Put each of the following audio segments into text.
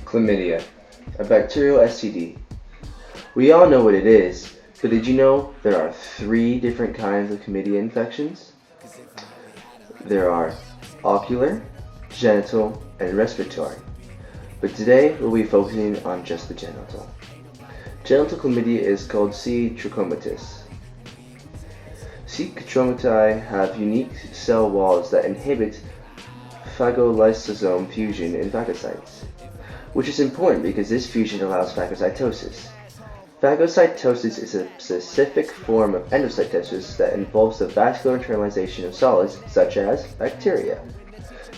Chlamydia, a bacterial STD. We all know what it is, but did you know there are 3 different kinds of chlamydia infections? There are ocular, genital, and respiratory. But today we'll be focusing on just the genital. Genital chlamydia is called C. trichomonas. C. trichomati have unique cell walls that inhibit phagolysosome fusion in phagocytes, which is important because this fusion allows phagocytosis. Phagocytosis is a specific form of endocytosis that involves the vascular internalization of solids such as bacteria,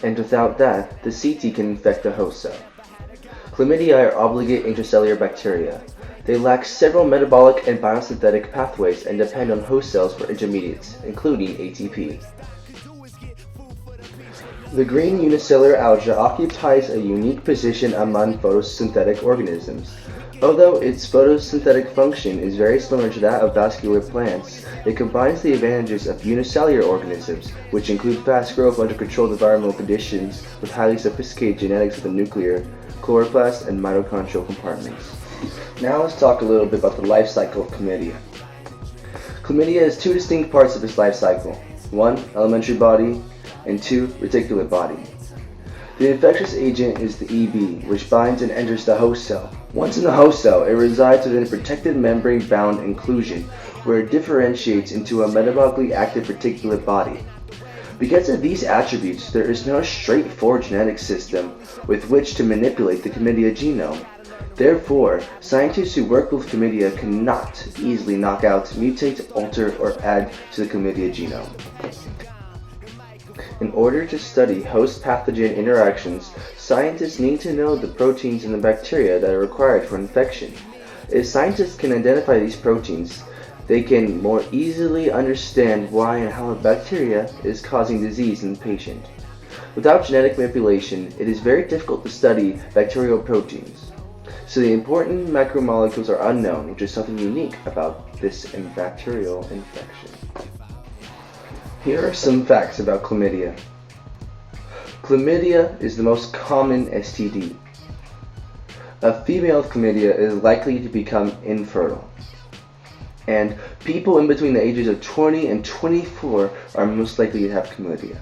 and without that, the CT can infect the host cell. Chlamydia are obligate intracellular bacteria. They lack several metabolic and biosynthetic pathways and depend on host cells for intermediates, including ATP. The green unicellular alga occupies a unique position among photosynthetic organisms. Although its photosynthetic function is very similar to that of vascular plants, it combines the advantages of unicellular organisms, which include fast growth under controlled environmental conditions, with highly sophisticated genetics of the nuclear, chloroplast, and mitochondrial compartments. Now let's talk a little bit about the life cycle of chlamydia. Chlamydia has 2 distinct parts of its life cycle. 1. Elementary body, and 2. Reticulate body. The infectious agent is the EB, which binds and enters the host cell. Once in the host cell, it resides within a protected membrane-bound inclusion, where it differentiates into a metabolically active reticulate body. Because of these attributes, there is no straightforward genetic system with which to manipulate the chlamydia genome. Therefore, scientists who work with chlamydia cannot easily knock out, mutate, alter, or add to the chlamydia genome. In order to study host pathogen interactions, scientists need to know the proteins in the bacteria that are required for infection. If scientists can identify these proteins, they can more easily understand why and how a bacteria is causing disease in the patient. Without genetic manipulation, it is very difficult to study bacterial proteins. So the important macromolecules are unknown, which is something unique about this bacterial infection. Here are some facts about chlamydia. Chlamydia is the most common STD. A female with chlamydia is likely to become infertile. And people in between the ages of 20 and 24 are most likely to have chlamydia.